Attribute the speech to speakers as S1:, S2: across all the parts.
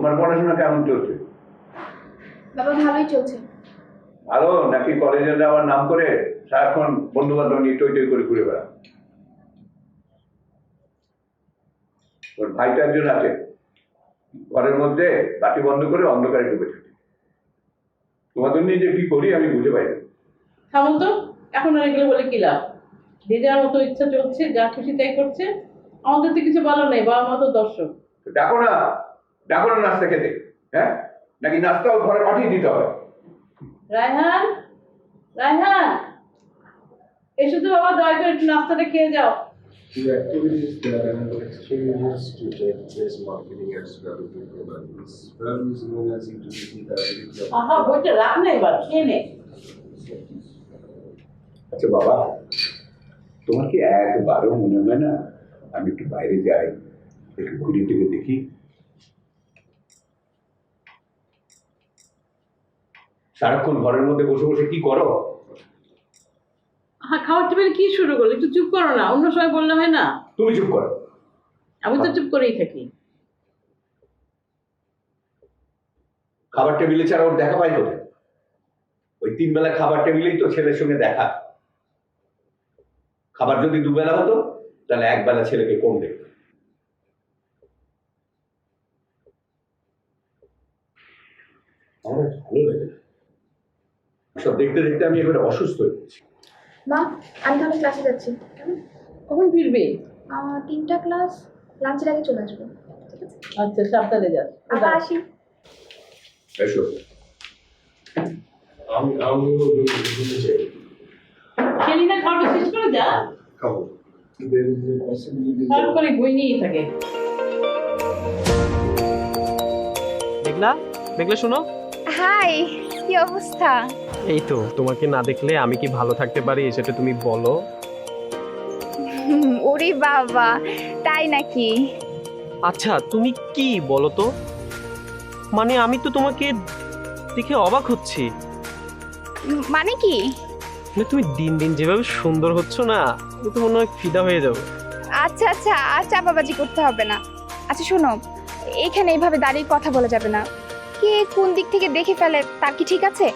S1: তোমার পড়াশোনা কেমন চলছে?
S2: বাবা ভালোই চলছে।
S1: ভালো নাকি কলেজে যাওয়ার নাম করে সারাক্ষণ বন্ধু বান্ধব নিয়ে টই টই করে ঘুরে বেড়া? ওর ভাইটা একজন আছে, ঘরের মধ্যে বাতি বন্ধ করে অন্ধকারে ঢুকে থাকে। তোমাদের নিয়ে যে কি করি আমি বুঝে পাই না।
S3: থামুন তো, এখন আর এগুলো বলে কি লাভ? যে যার মতো ইচ্ছা চলছে, যা খুশি তাই করছে। আমাদের তো কিছু বলার নেই, বাবা মা তো দর্শক।
S1: ডাকো না, ডাকো না নাস্তা খেতে। হ্যাঁ, নাকি নাস্তাও ঘরে পাঠিয়ে দিতে হবে?
S3: রায়হান, রায়হান, এসো তো বাবা, দয়া করে একটু নাস্তাটা খেয়ে যাও।
S4: The activities that enable exchanges to take place marketing and developing products. Value is known as utility the ability of
S3: আহা, বইটা রাখ না, এবার খেয়ে নে।
S1: আচ্ছা বাবা, তোমার কি একবারও মনে হয় না আমি একটু বাইরে যাই, একটু ঘুরে থেকে দেখি? সারাক্ষণ ঘরের মধ্যে বসে বসে কি করো?
S3: হ্যাঁ, খাওয়ার টেবিলে কি শুরু করলো? একটু চুপ করো না, অন্য সময় বললে হয় না?
S1: তুমি চুপ করো।
S3: আমি তো চুপ করেই থাকি।
S1: খাবার টেবিলে ছাড়া ওর দেখা পাই কোথায়? ওই 3 বেলা খাবার টেবিলেই তো ছেলের সঙ্গে দেখা। খাবার যদি 2 বেলা হতো তাহলে 1 বেলা ছেলেকে কম দেখতো। আমার ভালো লাগে না, সব দেখতে দেখতে আমি এবারে অসুস্থ হয়ে গেছি।
S2: মা আমি তাহলে ক্লাসে যাচ্ছি। কেমন?
S3: কখন ফিরবে?
S2: 3টা ক্লাস, লাঞ্চের আগে চলে আসবো। ঠিক আছে,
S3: আচ্ছা, সাবধানে যাস।
S2: আবার আসি।
S1: এসো।
S4: আমি বলতে চাই
S3: খেলি না, খাওয়াটা শেষ করে যা।
S4: খাবো। There is a possibility
S3: সব করে বই নিয়েই থাকে।
S5: মেঘলা, মেঘলা শোনো।
S6: হাই, কি অবস্থা?
S5: এই তো, তোমাকে না দেখলে আমি কি ভালো থাকতে পারি সেটা তুমি বলো।
S6: ওরে বাবা, তাই নাকি?
S5: আচ্ছা তুমি কি বলো তো, মানে আমি তো তোমাকে দেখে অবাক হচ্ছি।
S6: মানে কি?
S5: মানে তুমি দিন দিন যেভাবে সুন্দর হচ্ছ না, আমি তো মনে হয় ফিদা হয়ে যাবো।
S6: আচ্ছা আচ্ছা, আর চাপাবাজি করতে হবে না। আচ্ছা শোনো, এখানে এইভাবে দাঁড়িয়ে কথা বলা যাবে না। কে কোন দিক থেকে দেখে ফেলে তার কি ঠিক আছে?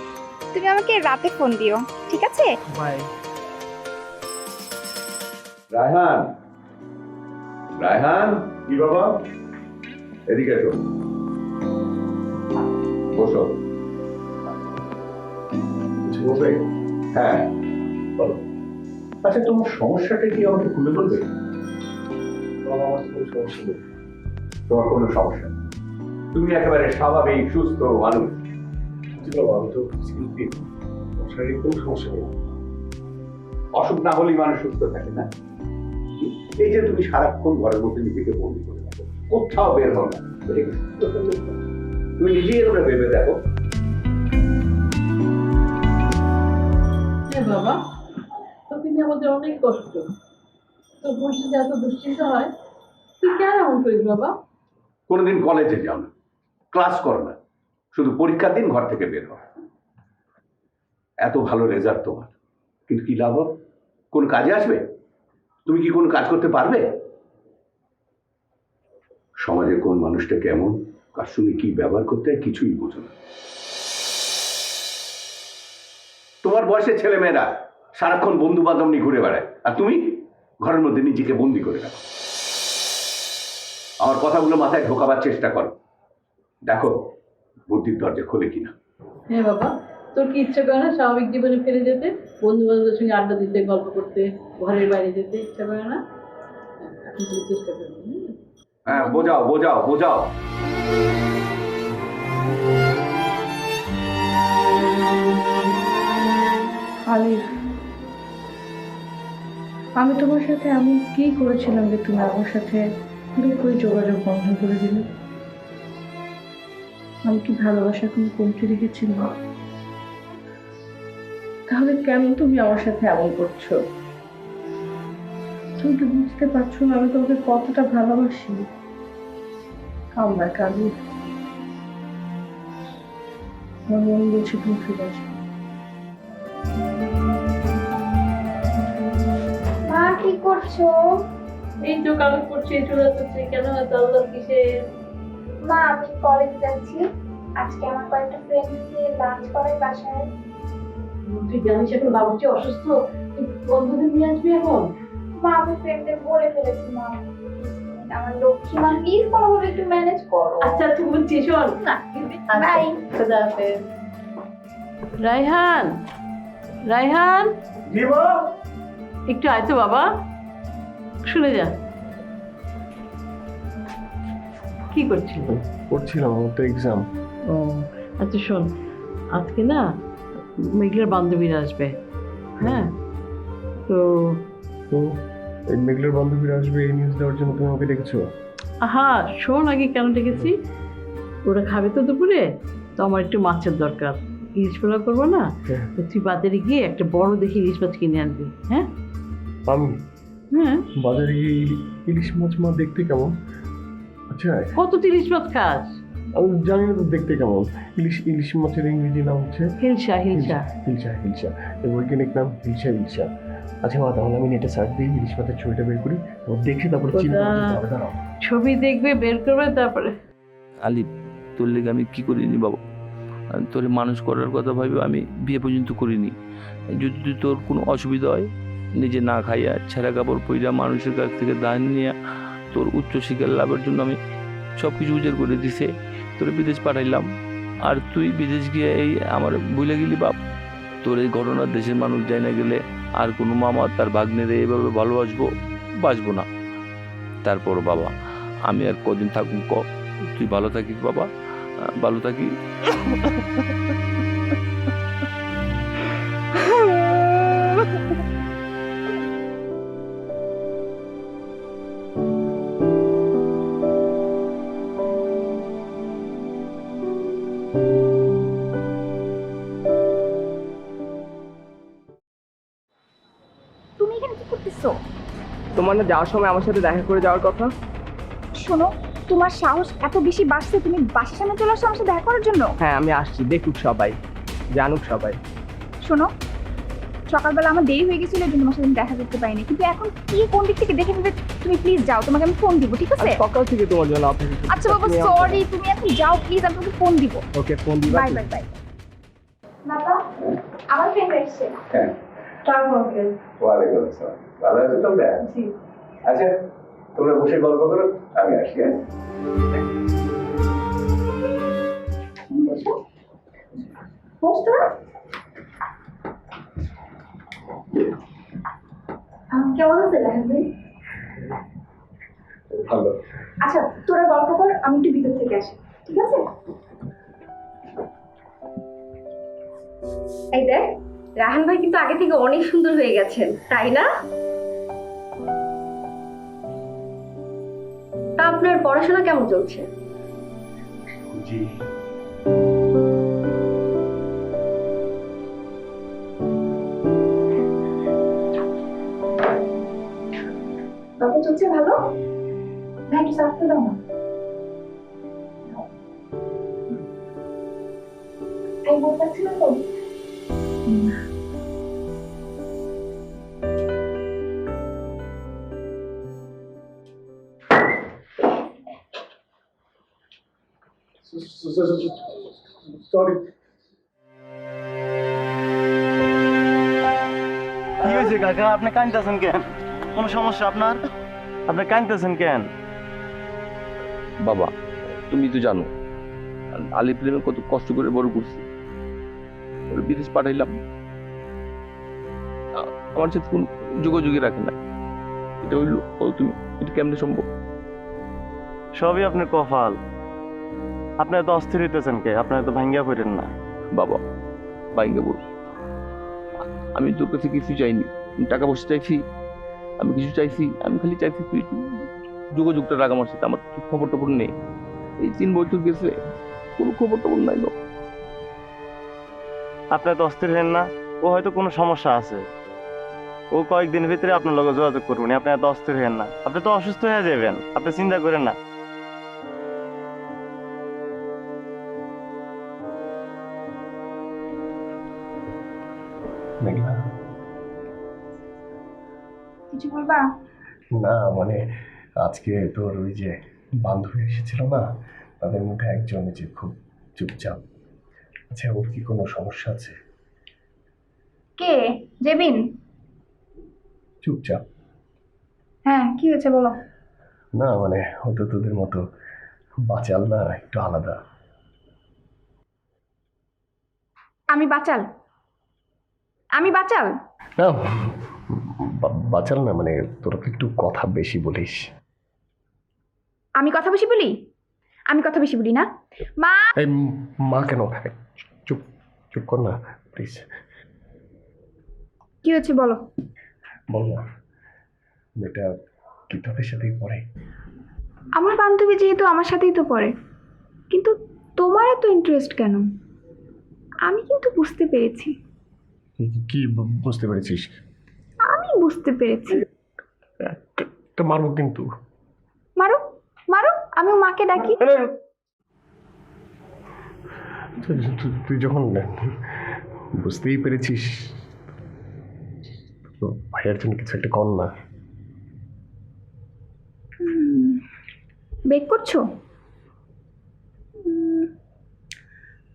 S6: তুমি আমাকে রাতে ফোন দিও, ঠিক আছে?
S5: বাই।
S1: রায়হান, রায়হান, কি বাবা? এদিকে এসো, বসো।
S4: কিছু বলবে?
S1: হ্যাঁ বলো। আচ্ছা তোমার সমস্যাটা কি আমাকে খুলে বলবে?
S4: বাবা, আমার তো কোনো সমস্যা নেই।
S1: তোমার কোনো সমস্যা নেই, তুমি একেবারে স্বাভাবিক সুস্থ মানুষ।
S4: কিন্তু বাবা, আমি তো ফিজিক্যালি ফিট, শারীরিক কোনো সমস্যা নেই।
S1: অসুখ না হলেই মানুষ সুস্থ থাকে না? এই যে তুমি সারাক্ষণ ঘরের মধ্যে নিজেকে বন্দি করে রাখো, কোথাও বের হও না, তুমি নিজেই এগুলো ভেবে দেখো।
S3: হ্যাঁ বাবা, তোকে নিয়ে আমাদের অনেক কষ্ট। তোর ভবিষ্যতে এত দুশ্চিন্তা হয়, তুই কেন এমন করিস বাবা?
S1: কোনোদিন কলেজে যাও না, ক্লাস করো না, শুধু পরীক্ষার দিন ঘর থেকে বের হও। এত ভালো রেজাল্ট তোমার, কিন্তু কি লাভ? কোন কাজে আসবে? তুমি কি কোনো কাজ করতে পারবে? সমাজে কোন মানুষটা কেমন, কার সঙ্গে কি ব্যবহার করতে হয় কিছুই বোঝো না। তোমার বয়সের ছেলে মেয়েরা সারাক্ষণ বন্ধু বান্ধব নিয়ে ঘুরে বেড়ায়, আর তুমি ঘরের মধ্যে নিজেকে বন্দি করে রাখো। আমার কথাগুলো মাথায় ঢোকাবার চেষ্টা করো, দেখো বুদ্ধির দরজা খোলে কিনা।
S3: হ্যাঁ বাবা, তোর কি ইচ্ছা করে না স্বাভাবিক জীবনে ফিরে যেতে, বন্ধু বান্ধবের সঙ্গে আড্ডা দিতে, গল্প করতে, ঘরের বাইরে যেতে ইচ্ছা করে না? এখন তুই চেষ্টা করবি।
S1: হ্যাঁ, বোঝাও বোঝাও বোঝাও।
S7: আলিফ, আমি তোমার সাথে এমন কি করেছিলাম যে তুমি আমার সাথে পুরোপুরি যোগাযোগ বন্ধ করে দিলে? আমি কি ভালোবাসা কোনো কমতি রেখেছিলাম? তাহলে কেন তুমি আমার সাথে এমন করছো? তুমি কি বুঝতে পারছো না আমি তোমাকে কতটা ভালোবাসি? আমার কালি আমার মন বলছে তুমি ফিরে আসো।
S6: মা কি করছো?
S3: এই তো কাগজ পড়ছে, চলে যাচ্ছে, কেন এত আলাদা কিসে?
S2: মা আমি কলেজ যাচ্ছি, আজকে আমার কয়েকটা ফ্রেন্ড নিয়ে লাঞ্চ করার বাসায়।
S3: তুই জানিস এখন বাবুজি অসুস্থ, তুই বন্ধুদের নিয়ে আসবি এখন?
S2: মা আমি ফ্রেন্ডদের বলে ফেলেছি মা, আমার লক্ষ্মী মা প্লিজ কোনোভাবে একটু ম্যানেজ করো।
S3: আচ্ছা তুই বুঝছি, শোন
S2: বাই।
S3: খোদা হাফেজ। রায়হান, রায়হান একটু আয় তো বাবা, শুনে যা। কি করছিস?
S4: পড়ছিলাম, আমার তো এক্সাম।
S3: ও আচ্ছা শোন, আজকে না মেঘলার বান্ধবীরা আসবে, হ্যাঁ? তো
S4: তো এই মেঘলার বান্ধবীরা আসবে এই নিউজ দেওয়ার জন্য তুমি আমাকে ডেকেছো?
S3: আহা শোন আগে কেন ডেকেছি, ওরা খাবে তো দুপুরে, তো আমার একটু মাছের দরকার, ইলিশ পোলাও করবো না, তো তুই বাজারে গিয়ে একটা বড় দেখে ইলিশ মাছ কিনে আনবি। হ্যাঁ
S4: আমি
S3: হ্যাঁ,
S4: বাজারে গিয়ে ইলিশ মাছ মা দেখতে কেমন? আচ্ছা
S3: কত ইলিশ মাছ খাস?
S4: আমি জানি না তো দেখতে কেমন। ইলিশ মাছের ইংরেজি নাম হচ্ছে
S3: হিলসা হিলসা।
S4: হিলসা এর বৈজ্ঞানিক নাম হিলসা। আচ্ছা মা, তাহলে আমি নেটে সার্চ দিই ইলিশ মাছের ছবিটা বের করি, তারপর দেখে তারপরে চিন্তা করতে হবে। দাঁড়াও,
S3: ছবি দেখবে, বের করবে, তারপরে
S8: আলিফ, তোর লেগে আমি কি করিনি বাবা, তোর মানুষ করার কথা ভাবে আমি বিয়ে পর্যন্ত করিনি। যদি তোর কোনো অসুবিধা হয়, নিজে না খাইয়া ছেঁড়া কাপড় পইরা মানুষের কাছ থেকে দান নিয়ে তোর উচ্চশিক্ষার লাভের জন্য আমি সব কিছু উজাড় করে দিছে, তোর বিদেশ পাঠাইলাম। আর তুই বিদেশ গিয়ে এই আমার ভুলে গেলি বাপ। তোর এই ঘটনা দেশের মানুষ যায় না গেলে আর কোনো মামা তার ভাগ্নেরে এইভাবে বাসবো না। তারপর বাবা আমি আর কদিন থাকুক, তুই ভালো থাকিস বাবা, ভালো থাকিস।
S6: তুমি এখানে কি করতেছো?
S5: তোমার না যাওয়ার সময় আমার সাথে দেখা করে যাওয়ার কথা?
S6: শোনো, তোমার সাহস এত বেশি বাড়ছে, তুমি বাসার সামনে চলে আসছো আমার সাথে দেখা করার জন্য?
S5: হ্যাঁ আমি আসছি, দেখুক সবাই, জানুক সবাই।
S6: শোনো, সকালবেলা আমার দেরি হয়ে গেছিল, এই জন্য তোমার সাথে আমি দেখা করতে পারিনি, কিন্তু এখন কি কোন দিক থেকে দেখে ফেলবে। তুমি প্লিজ যাও, তোমাকে আমি ফোন দিব, ঠিক আছে?
S5: সকাল থেকে তোমার জন্য অপেক্ষা করছি।
S6: আচ্ছা বাবা সরি, তুমি এখন যাও প্লিজ, আমি তোমাকে ফোন দিব।
S5: ওকে, ফোন দিবা।
S6: Bye bye bye. বাবা আমার ফ্রেন্ড এসেছে।
S1: হ্যাঁ, ওয়ালাইকুম আসসালাম। ভালো আছো তোমরা? আচ্ছা তোমরা বসে গল্প করো, আমি আসি। হ্যাঁ
S2: কেমন আছে রাহান ভাই?
S1: ভালো।
S2: আচ্ছা তোরা গল্প কর, আমি একটু ভিতর থেকে আসি, ঠিক আছে?
S9: এই দেখ, রাহান ভাই কিন্তু আগে থেকে অনেক সুন্দর হয়ে গেছেন, তাই না? তা আপনার পড়াশোনা কেমন চলছে?
S1: জি
S2: গল্প চলছে ভালো? ভাই একটু সাফ করে দাও না। আমি বলতে পারছি না তো।
S4: সরি।
S10: কি হয়েছে কাকা, আপনি কাঁদতেছেন কেন? কোনো সমস্যা আপনার? আপনি কাঁদতেছেন কেন?
S8: বাবা তুমি তো জানো আলিফ প্রেমে কত কষ্ট করে বড় করছি, ওর বিদেশ পাঠাইলাম, আমার সাথে কোন যোগাযোগই রাখে না। এটা হইলো তুমি, এটা কেমনে সম্ভব?
S10: সবই আপনার কপাল। আপনি এত অস্থির হইতেছেন কে? আপনার তো ভাঙ্গিয়া পড়েন না
S8: বাবা, বাইঙ্গা বল, আমি তোর কাছে কিছু চাইনি, আমি টাকা পয়সা চাইছি, আমি কিছু চাইছি, আমি খালি চাইছি তুই একটু যোগাযোগটা রাখ আমার সাথে। আমার খবর টবর নেই, এই 3 বছর গেছে, কোনো খবর টবর নাই বাবা।
S10: আপনি এত অস্থির হেন না, ও হয়তো কোনো সমস্যা আছে, ও কয়েকদিনের ভিতরে আপনার লগে যোগাযোগ করবেন। আপনি এত অস্থির হেন না, আপনি তো অসুস্থ হয়ে যাবেন, আপনি চিন্তা করেন না।
S4: মেঘলা,
S6: কিছু বলবা?
S4: না মানে আজকে তোর ওই যে বান্ধবী এসেছিল না, তাদের মধ্যে একজন যে খুব চুপচাপ। আচ্ছা, ওর কি কোনো সমস্যা আছে?
S6: কে? জেবিন?
S4: চুপচাপ?
S6: হ্যাঁ, কি হয়েছে বলো।
S4: না মানে ও তো তোদের মতো বাচাল না, একটু আলাদা।
S6: আমি বাচাল? আমি বাচাল?
S4: না বাচাল না, মানে তোরা তো একটু কথা বেশি বলিস।
S6: আমি কথা বেশি বলি? আমি কথা বেশি বলি না? মা!
S4: এই মা কেন? চুপ চুপ কর না প্লিজ।
S6: কি হয়েছে বলো।
S4: বল না, মেয়েটা কি তোদের সাথেই পড়ে?
S6: আমার বান্ধবী যেহেতু আমার সাথেই তো পড়ে, কিন্তু তোমার এত ইন্টারেস্ট কেন? আমি কিন্তু বুঝতে পেরেছি।
S4: কি বুঝতে পেরেছিস?
S6: আমি বুঝতে পেরেছি।
S4: তো মারবো কিন্তু।
S6: মারো মারো, আমি মাকে ডাকি।
S4: তুই যখন বুঝতেই পেরেছিস, তো ভাইয়ার জন্য কিছু একটা কর না।
S6: বেক করছো?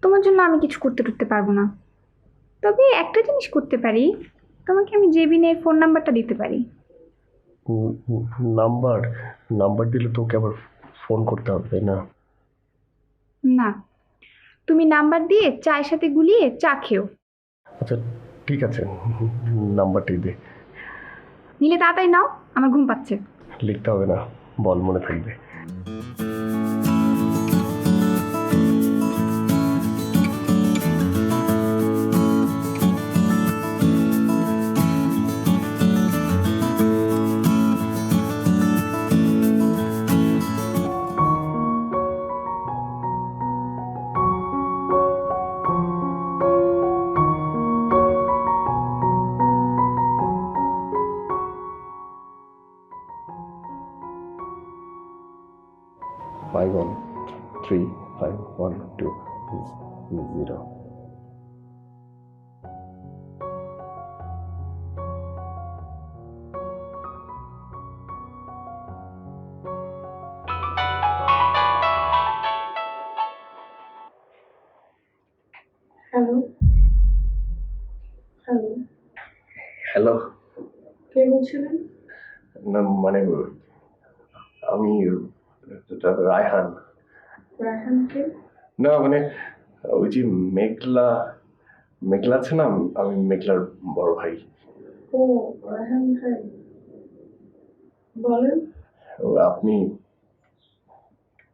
S6: তোমার জন্য আমি কিছু করতে পারবো না, তবে একটা জিনিস করতে পারি, তোমাকে আমি জেবিনের ফোন নাম্বারটা দিতে পারি।
S4: নাম্বার দিলে তোকে আবার ফোন করতে হবে, তাই না?
S6: না, তুমি নাম্বার দিয়ে চায়ের সাথে গুলিয়ে চা খেও।
S4: আচ্ছা ঠিক আছে, নাম্বারটাই দে।
S6: নিলে তাড়াতাড়ি নাও, আমার ঘুম পাচ্ছে।
S4: লিখতে হবে না, বল, মনে থাকবে। Five 1 3 5 1 2 0.
S7: Hello hello,
S4: hello.
S7: কে বলছিলেন?
S4: না মানে আমি রায়হান।
S7: রায়হানকে?
S4: না মানে ওই যে মেঘলা আছে না, আমি মেঘলার বড় ভাই।
S7: ও রায়হান ভাই, বলেন।
S4: আপনি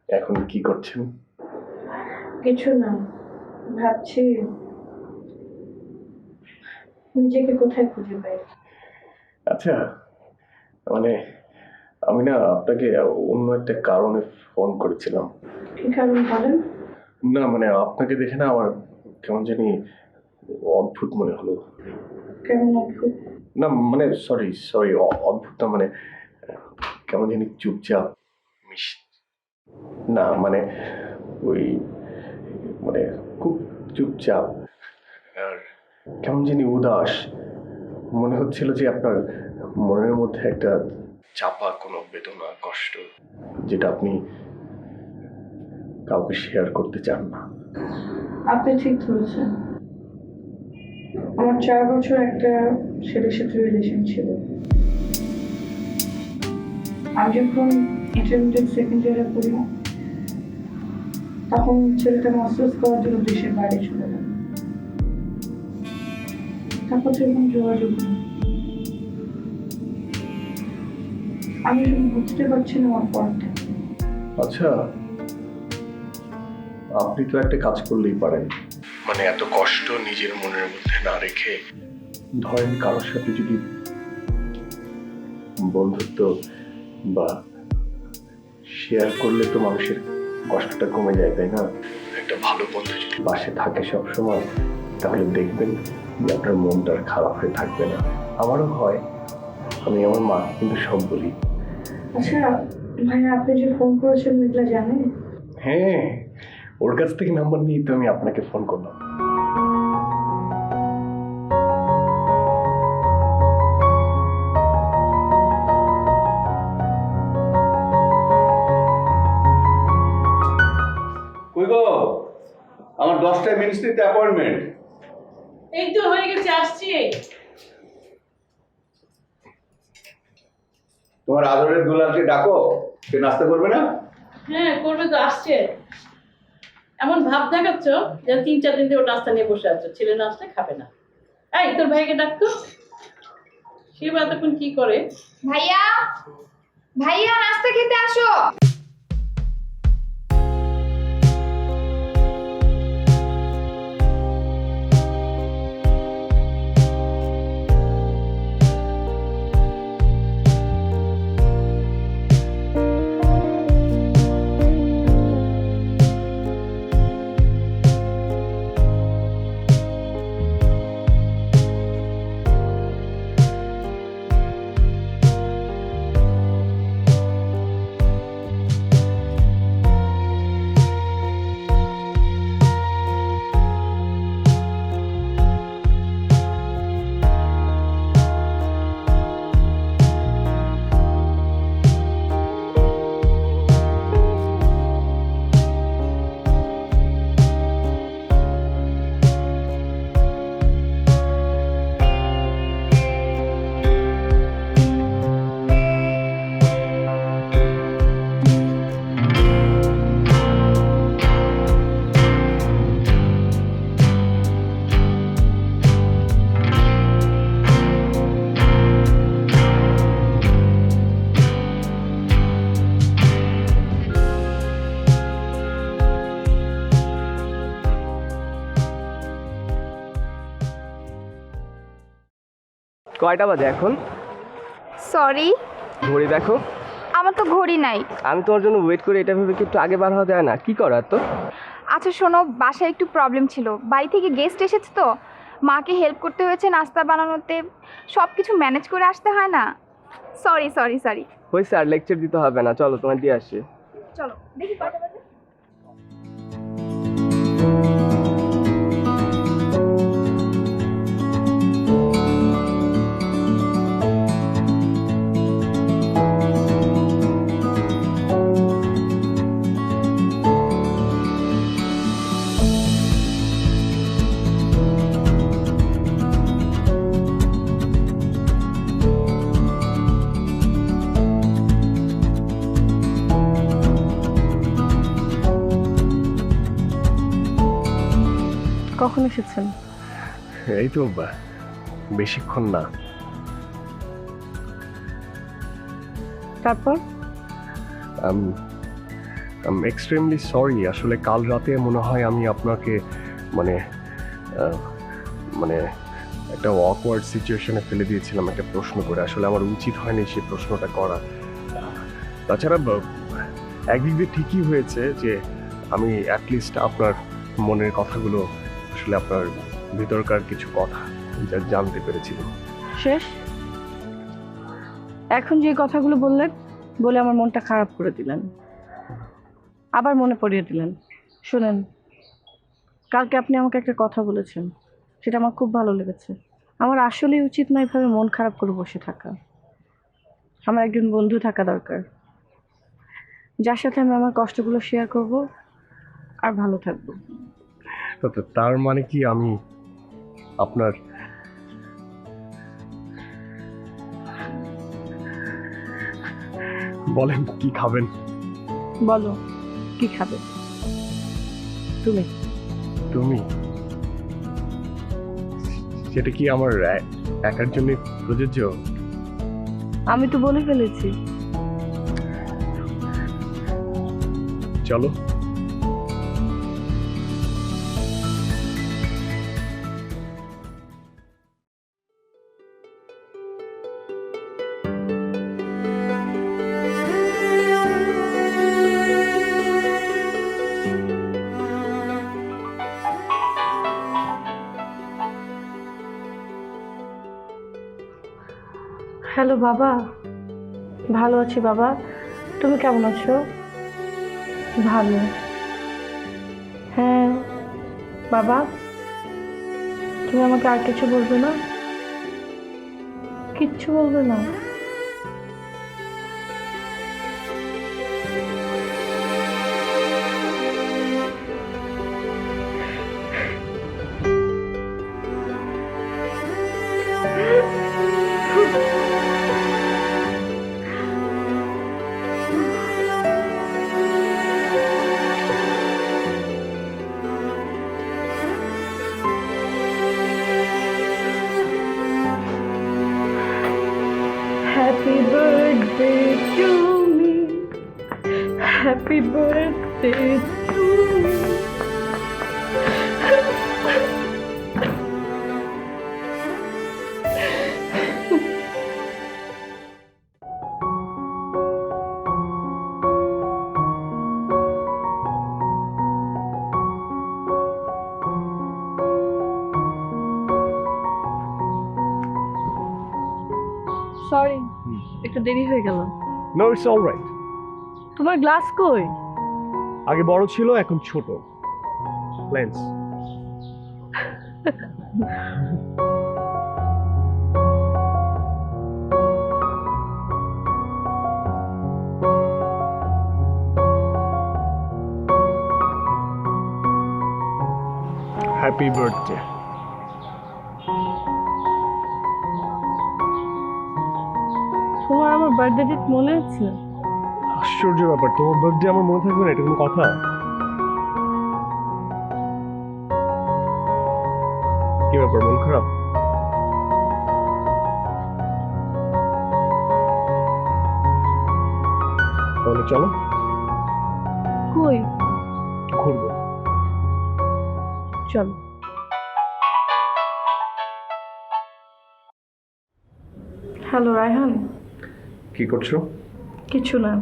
S4: এখন কি করছেন?
S7: কিছু না, ভাবছি নিজেকে কোথায় খুঁজে পাই।
S4: আচ্ছা মানে আমি না আপনাকে অন্য একটা কারণে ফোন করেছিলাম।
S7: কি কারণ বলেন?
S4: না মানে আপনাকে দেখে না আমার কেমন জানি অদ্ভুত মনে হলো।
S7: কেমন অদ্ভুত?
S4: না মানে সরি অদ্ভুত না, মানে কেমন জানি চুপচাপ না মানে ওই মানে খুব চুপচাপ আর কেমন জানি উদাস মনে হচ্ছিল, যে আপনার মনের মধ্যে একটা চাপা কোনো বেদনা, কষ্ট, যেটা আপনি কাউকে শেয়ার করতে চান না।
S7: আপনি ঠিক ধরেছেন। আমার 4 বছর একটা ছেলের সাথে রিলেশন ছিল। আমি যখন ইন্টারমিডিয়েট সেকেন্ড ইয়ারে পড়ি, তখন ছেলেটা মাস্টার্স করার জন্য দেশের বাইরে চলে গেল। তারপর যখন যোগাযোগ নেই, আমি বুঝতে পারছি না আমার পথটা।
S4: আচ্ছা আপনি তো একটা কাজ করলেই পারেন, মানে এত কষ্ট নিজের মনের মধ্যে না রেখে ধরেন কারোর সাথে যদি বন্ধুত্ব বা শেয়ার করলে তো মানুষের কষ্টটা কমে যায়, তাই না? একটা ভালো বন্ধু যদি পাশে থাকে সব সময়, তাহলে দেখবেন যে আপনার মনটা আর খারাপ হয়ে থাকবে না। আমারও হয়, আমি আমার মা কিন্তু সব বলি।
S7: আচ্ছা ভাইয়া, আপনি যে ফোন করেছেন মেঘলা জানে?
S4: হ্যাঁ, ওর কাছ থেকে নাম্বার নিয়ে তো আমি আপনাকে ফোন করলাম।
S1: আমার 10টায় মিনিস্ট্রিতে অ্যাপয়েন্টমেন্ট।
S3: এই তো হয়ে গেছে, আসছি।
S1: তোমার আদরের দুলালকে ডাকো, সে নাস্তা করবে না?
S3: হ্যাঁ করবে তো, আসছে। এমন ভাব দেখাচ্ছ যে 3-4 দিন ধরে নাস্তা নিয়ে বসে আছো, ছেলে নাস্তা খাবে না। এই তোর ভাইকে ডাকতো, সে বা এতক্ষণ কি করে?
S6: ভাইয়া, ভাইয়া নাস্তা খেতে আসো।
S5: কয়টা বাজে এখন?
S6: সরি,
S5: ঘড়ি দেখো।
S6: আমার তো ঘড়ি নাই।
S5: আমি তোমার জন্য ওয়েট করে, এটা ভেবে কি একটু আগে বার হওয়া যায় না? কি করার তো?
S6: আচ্ছা শোনো, বাসায় একটু প্রবলেম ছিল, বাড়ি থেকে গেস্ট এসেছে তো, মাকে হেল্প করতে হয়েছে নাস্তা বানানোতে, সব কিছু ম্যানেজ করে আসতে হয় না। Sorry sorry sorry.
S5: হয়েছে, আর লেকচার দিতে হবে না, চলো তোমার দিয়ে আসি।
S6: চলো দেখি কয়টা বাজে।
S7: কখন এসেছেন?
S4: এই তো বেশিক্ষণ না।
S7: তারপর?
S4: এক্সট্রিমলি সরি, আসলে কাল রাতে মনে হয় আমি আপনাকে মানে মানে একটা অকওয়ার্ড সিচুয়েশনে ফেলে দিয়েছিলাম একটা প্রশ্ন করে। আসলে আমার উচিত হয়নি সেই প্রশ্নটা করা। তাছাড়া একদিক দিয়ে ঠিকই হয়েছে যে আমি অ্যাটলিস্ট আপনার মনের কথাগুলো, আসলে আপনার ভিতরকার কিছু কথা যা জানতে পেরেছিলাম।
S7: শেষ? এখন যে কথাগুলো বললেন, বলে আমার মনটা খারাপ করে দিলেন, আবার মনে পড়িয়ে দিলেন। শুনেন, কালকে আপনি আমাকে একটা কথা বলেছেন, সেটা আমার খুব ভালো লেগেছে। আমার আসলেই উচিত না এভাবে মন খারাপ করে বসে থাকা। আমার একজন বন্ধু থাকা দরকার, যার সাথে আমি আমার কষ্টগুলো শেয়ার করব আর ভালো থাকবো।
S4: তো তার মানে কি আমি আপনার বলেন কি খাবেন?
S7: বলো কি খাবে? তুমি
S4: তুমি সেটা কি আমার একার জন্য প্রযোজ্য?
S7: আমি তো বলে ফেলেছি।
S4: চলো।
S7: হ্যালো বাবা, ভালো আছি বাবা, তুমি কেমন আছো? ভালো। হ্যাঁ বাবা, তুমি আমাকে আর কিছু বলবে না? কিচ্ছু বলবে না? হ্যাপি বার্থডে টু সরি একটু দেরি হয়ে গেল।
S4: No it's alright.
S7: তোমার গ্লাস কই?
S4: আগে বড় ছিল, এখন ছোট লেন্স। Happy birthday.
S7: তোমার আমার বার্থডে ডেট মনে আছে?
S4: আশ্চর্য ব্যাপার, তোমার বার্থডে আমার মনে থাকবে না, এটা কোনো কথা? কি ব্যাপার, মন খারাপ? তাহলে চলো
S7: কই?
S4: ঘুরবো।
S7: চলো। হ্যালো রায়হান।
S4: কি করছো?
S7: কিছু না।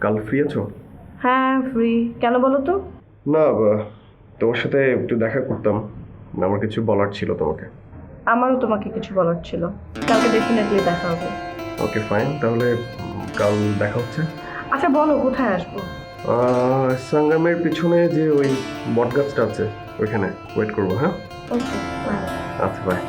S4: কাল ফ্রি আছো?
S7: হ্যাঁ ফ্রি। কেন বলো তো?
S4: না, তোমার সাথে একটু দেখা করতাম, আমার কিছু বলার ছিল তোমাকে।
S7: আমারও তোমাকে কিছু বলার ছিল। কালকে ডেফিনেটলি দেখা হবে।
S4: ওকে ফাইন, তাহলে কাল দেখা হচ্ছে।
S7: আচ্ছা বলো কোথায় আসবো?
S4: সংগ্রামের পিছনে যে ওই বটগাছটা আছে ওইখানে ওয়েট করবো। হ্যাঁ
S7: ওকে বাই।
S4: আচ্ছা বাই।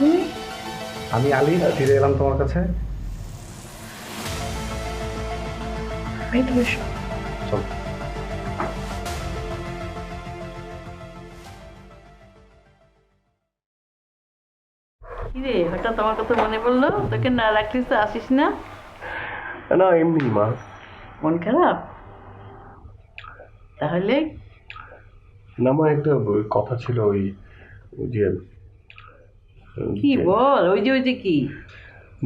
S7: তুমি?
S11: আমি আলী, ফিরে এলাম তোমার কাছে।
S7: এই তো এসো।
S11: চল।
S3: কিরে হঠাৎ আমার কথা মনে পড়লো? তোকে না রাখলে তো আসিস না।
S4: না এমনি মা।
S3: মন খারাপ? তাহলে
S4: না মা, একটা কথা ছিল, ওই যে
S3: কি বল? ওই যে কি?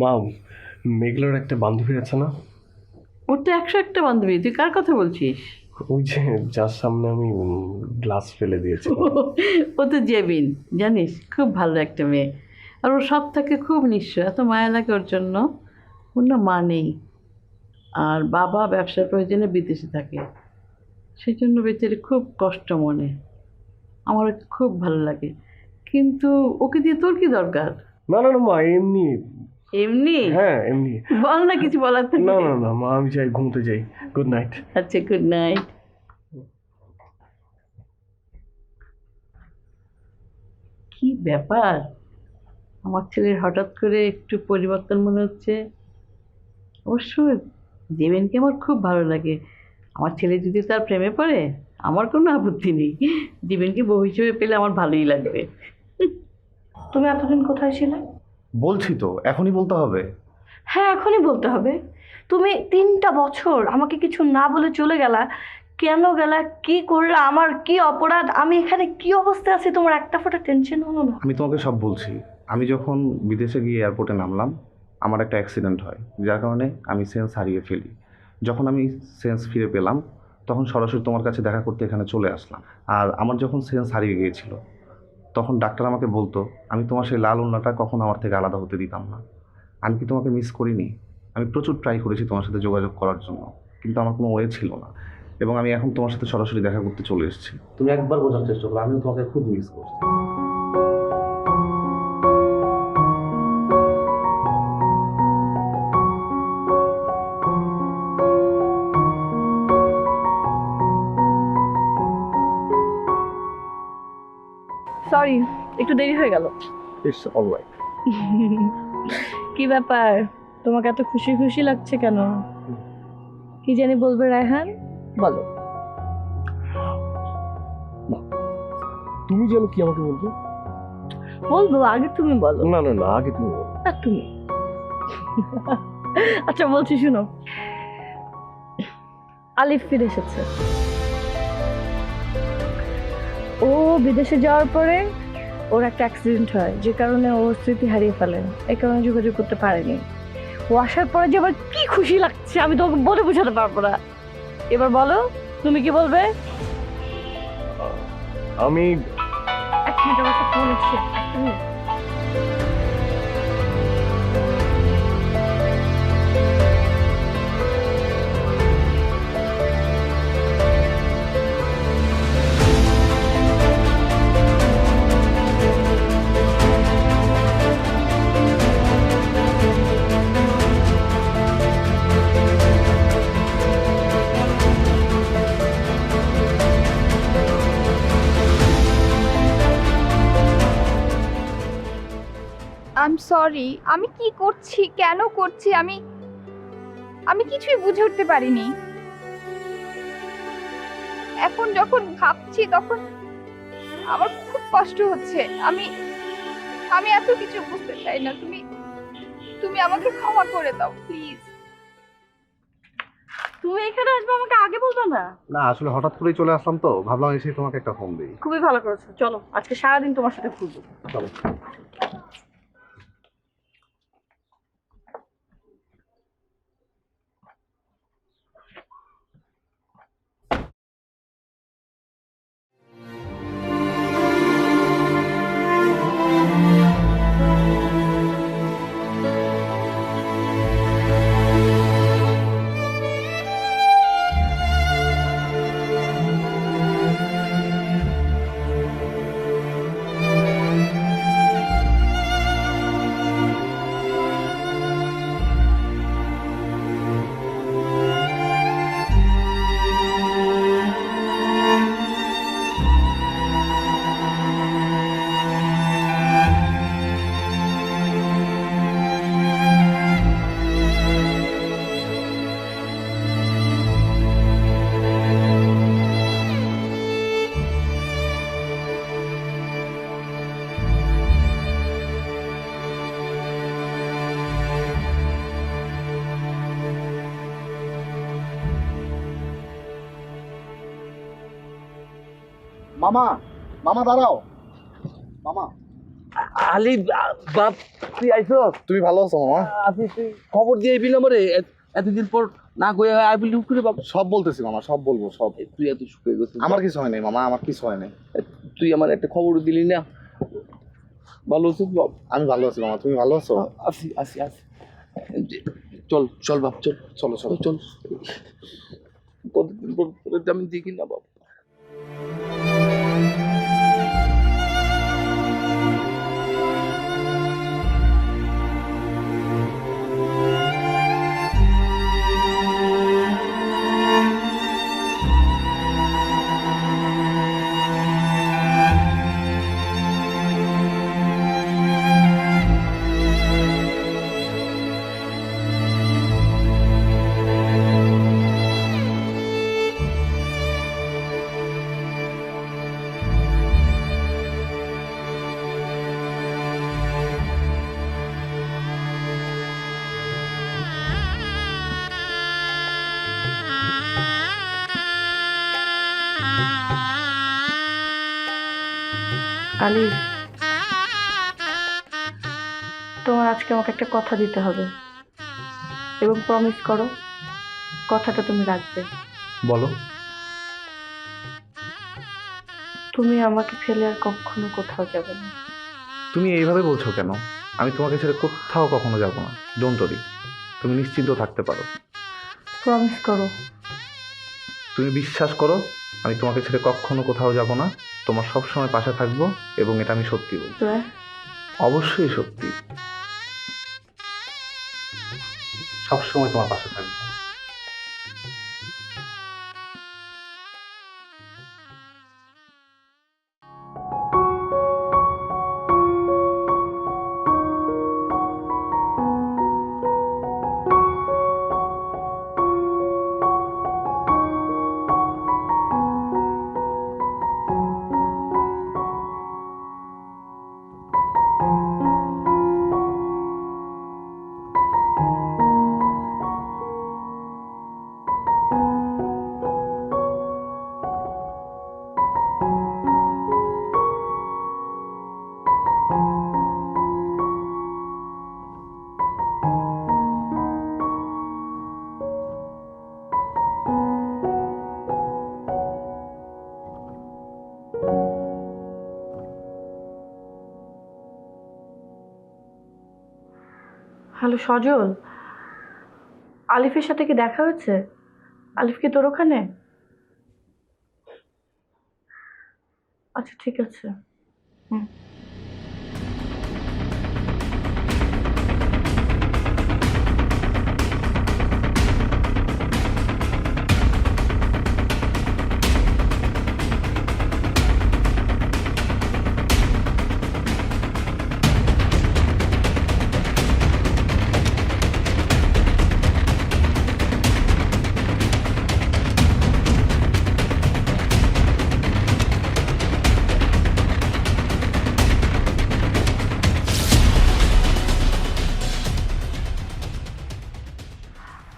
S4: মা, মেঘলার একটা বান্ধবী আছে না?
S3: ওর তো 101টা বান্ধবী, তুই কার কথা বলছিস?
S4: ওই যে যার সামনে আমি গ্লাস ফেলে দিয়েছি।
S3: ও তো জেবিন, জানিস, খুব ভালো একটা মেয়ে। আর ও সব থেকে খুব নিঃস্ব, এত মায়া লাগে ওর জন্য। ওর না মা নেই, আর বাবা ব্যবসার প্রয়োজনে বিদেশে থাকে, সেই জন্য বেচারি খুব কষ্ট মনে। আমার ওকে খুব ভালো লাগে, কিন্তু ওকে দিয়ে তোর কি দরকার?
S4: না না না মা, এমনি।
S3: এমনি?
S4: হ্যাঁ এমনি।
S3: বল না, কিছু বলার থাকে?
S4: না না না মা, আমি যাই, ঘুমোতে যাই। Good night.
S3: আচ্ছা, গুড নাইট। কি ব্যাপার, আমার ছেলের হঠাৎ করে একটু পরিবর্তন মনে হচ্ছে। অবশ্য দেবেনকে আমার খুব ভালো লাগে। আমার ছেলে যদি তার প্রেমে পড়ে আমার কোনো আপত্তি নেই। দেবেনকে বউ হিসেবে পেলে আমার ভালোই লাগবে।
S7: তুমি এতদিন কোথায় ছিলে?
S11: বলছি তো, এখনই বলতে হবে?
S7: হ্যাঁ এখনই বলতে হবে। তুমি 3টা বছর আমাকে কিছু না বলে চলে গেলা। কেন গেলা? কি করলা? আমার কি অপরাধ? আমি এখানে কি অবস্থায় আছি তোমার একটা ফোঁটা টেনশন হলো না?
S11: আমি তোমাকে সব বলছি। আমি যখন বিদেশে গিয়ে এয়ারপোর্টে নামলাম, আমার একটা অ্যাক্সিডেন্ট হয়, যার কারণে আমি সেন্স হারিয়ে ফেলি। যখন আমি সেন্স ফিরে পেলাম, তখন সরাসরি তোমার কাছে দেখা করতে এখানে চলে আসলাম। আর আমার যখন সেন্স হারিয়ে গিয়েছিল, তখন ডাক্তার আমাকে বলতো আমি তোমার সেই লাল ওড়নাটা কখনো আমার থেকে আলাদা হতে দিতাম না। আমি কি তোমাকে মিস করিনি? আমি প্রচুর ট্রাই করেছি তোমার সাথে যোগাযোগ করার জন্য, কিন্তু আমার কোনো ওয়ে ছিল না। এবং আমি এখন তোমার সাথে সরাসরি দেখা করতে চলে এসেছি। তুমি একবার বোঝার চেষ্টা করো, আমিও তোমাকে খুব মিস করছি।
S7: সরি একটু দেরি হয়ে গেল।
S4: It's alright.
S7: কি ব্যাপার, তোমাকে এত খুশি খুশি লাগছে কেন? কি জানি বলবে রায়হান, বলো।
S4: তুমি জানো কি আমাকে বলবে?
S7: বলবো, আগে তুমি বলো।
S4: না না না, আগে তুমি বলো।
S7: আর তুমি আচ্ছা বলছি, শুনো। আলিফ ফিরে এসেছে। ও বিদেশে যাওয়ার পরে ওর একটা অ্যাক্সিডেন্ট হয়, যে কারণে ও স্মৃতি হারিয়ে ফেলে, এই কারণে যোগাযোগ করতে পারেনি। ও আসার পরে যে আমার কি খুশি লাগছে আমি তোমাকে বলে বোঝাতে পারবো না। এবার বলো তুমি কি বলবে?
S4: আমি
S7: এক মিনিট, আমার একটা ফোন এসছে, এক মিনিট।
S6: I am sorry. আমি কি করছি, কেন করছি, আমি আমি কিছুই বুঝে উঠতে পারিনি। এখন যখন ভাবছি তখন আমার খুব কষ্ট হচ্ছে। আমি আমি এত কিছু বুঝতে চাই না। তুমি তুমি আমাকে ক্ষমা করে দাও প্লিজ।
S7: তুমি এখানে আসবে, আমাকে আগে বলবে না?
S11: না আসলে হঠাৎ করেই চলে আসলাম তো, ভাবলাম এসে তোমাকে একটা ফোন দিই।
S7: খুবই ভালো করেছো, চলো আজকে সারাদিন তোমার সাথে ঘুরবো।
S11: চলো।
S12: মামা, মামা দাঁড়াও। মামা,
S8: আলি বাপ, তুই আইছো?
S11: তুমি ভালো আছো মামা?
S8: আছি, তুই খবর দিয়ে আইবি না মরে? এতদিন পর না কয়ে আইবি লুক করে বাপ।
S11: সব বলতেছি মামা, সব বলবো সব।
S8: তুই এত শুকিয়ে গেছিস।
S11: আমার কিছু হয় নাই মামা, আমার কিছু হয় নাই।
S8: তুই আমার একটা খবর দিলি না? ভালো আছিস বাপ?
S11: আমি ভালো আছি মামা, তুমি ভালো আছো?
S8: আছি আছি আছি। চল চল বাপ, চল
S11: চলো চলো
S8: চল। কতদিন পর আমি দেখি না বাপ।
S7: আলি, তোমার আজকে আমাকে একটা কথা দিতে হবে এবং প্রমিস করো কথাটা তুমি রাখবে।
S11: বলো।
S7: তুমি আমাকে ফেলে আর কখনো কোথাও যাবে না।
S11: তুমি এইভাবে বলছো কেন? আমি তোমাকে ছেড়ে কোথাও কখনো যাব না। ডোন্ট ওয়ারি, তুমি নিশ্চিন্ত থাকতে পারো।
S7: প্রমিস করো।
S11: তুমি বিশ্বাস করো, আমি তোমাকে ছেড়ে কখনো কোথাও যাব না, তোমার সব সময় পাশে থাকবো, এবং এটা আমি সত্যি বলছি। অবশ্যই সত্যি, সব সময় তোমার পাশে থাকবো।
S7: হ্যালো সজল, আলিফের সাথে কি দেখা হয়েছে? আলিফ কি তোর ওখানে? আচ্ছা ঠিক আছে। হুম।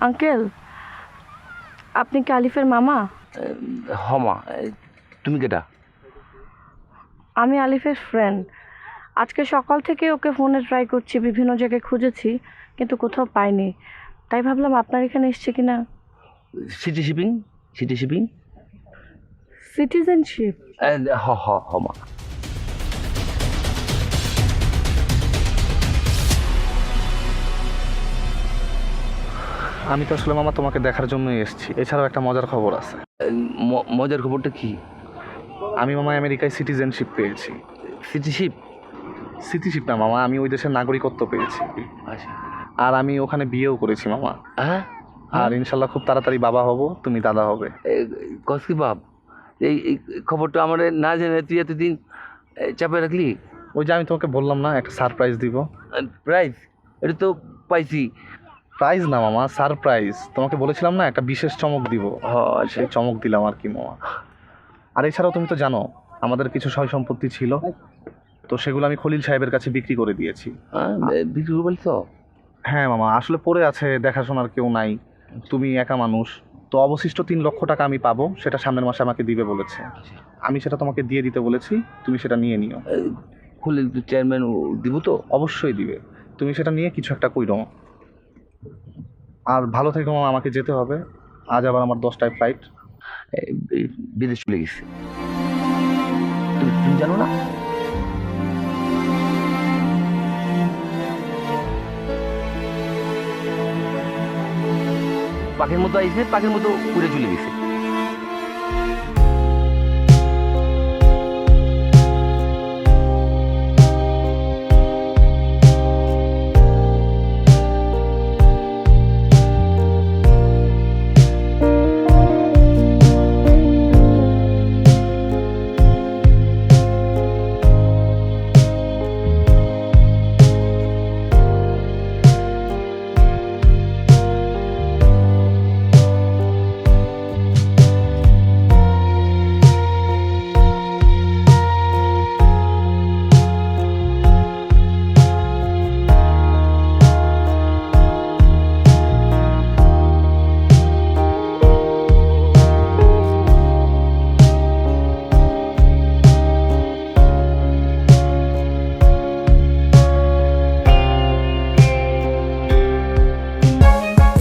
S7: আঙ্কেল, আপনি কি আলিফের মামা?
S8: হমা, তুমি কেটা?
S7: আমি আলিফের ফ্রেন্ড। আজকে সকাল থেকে ওকে ফোনে ট্রাই করছি, বিভিন্ন জায়গায় খুঁজেছি কিন্তু কোথাও পাইনি, তাই ভাবলাম আপনার এখানে এসছে কিনা।
S8: সিটিশিপিং?
S7: সিটিজেনশিপ?
S8: হমা।
S11: আমি তো আসলে মামা তোমাকে দেখার জন্যই এসেছি। এছাড়াও একটা মজার খবর আছে।
S8: মজার খবরটা কি?
S11: আমি মামা আমেরিকায় সিটিজেনশিপ পেয়েছি। সিটিশিপ না মামা, আমি ওই দেশের নাগরিকত্ব পেয়েছি।
S8: আচ্ছা।
S11: আর আমি ওখানে বিয়েও করেছি মামা।
S8: হ্যাঁ?
S11: আর ইনশাল্লাহ খুব তাড়াতাড়ি বাবা হব, তুমি দাদা হবে।
S8: কসকি বাপ, এই খবরটা আমার না জেনে তুই এতদিন চাপে রাখলি?
S11: ওই যে আমি তোমাকে বললাম না একটা সারপ্রাইজ দিব।
S8: প্রাইজ? এটা তো পাইছি।
S11: প্রাইজ না মামা, সারপ্রাইজ। তোমাকে বলেছিলাম না একটা বিশেষ চমক দিব, সেই চমক দিলাম আর কি মামা। আর এছাড়াও তুমি তো জানো আমাদের কিছু সয় সম্পত্তি ছিল, তো সেগুলো আমি খলিল সাহেবের কাছে বিক্রি করে দিয়েছি।
S8: বিক্রি করে বলছো?
S11: হ্যাঁ মামা, আসলে পড়ে আছে, দেখাশোনার কেউ নাই, তুমি একা মানুষ, তো অবশিষ্ট 3 লক্ষ টাকা আমি পাবো, সেটা সামনের মাসে আমাকে দিবে বলেছে। আমি সেটা তোমাকে দিয়ে দিতে বলেছি, তুমি সেটা নিয়ে নিও।
S8: খলিল তো চেয়ারম্যান দিব তো?
S11: অবশ্যই দিবে, তুমি সেটা নিয়ে কিছু একটা কইরো। আর ভালো থেকো মামা, আমাকে যেতে হবে, আজ আবার আমার 10টায় ফ্লাইট।
S8: বিদেশ চলে গেছে, তুমি জানো না? পাখির মতো আইসে, পাখির মতো উড়ে চলে গেছে।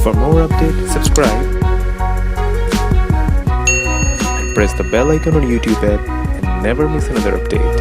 S13: For more updates, subscribe and press the bell icon on YouTube app and never miss another update.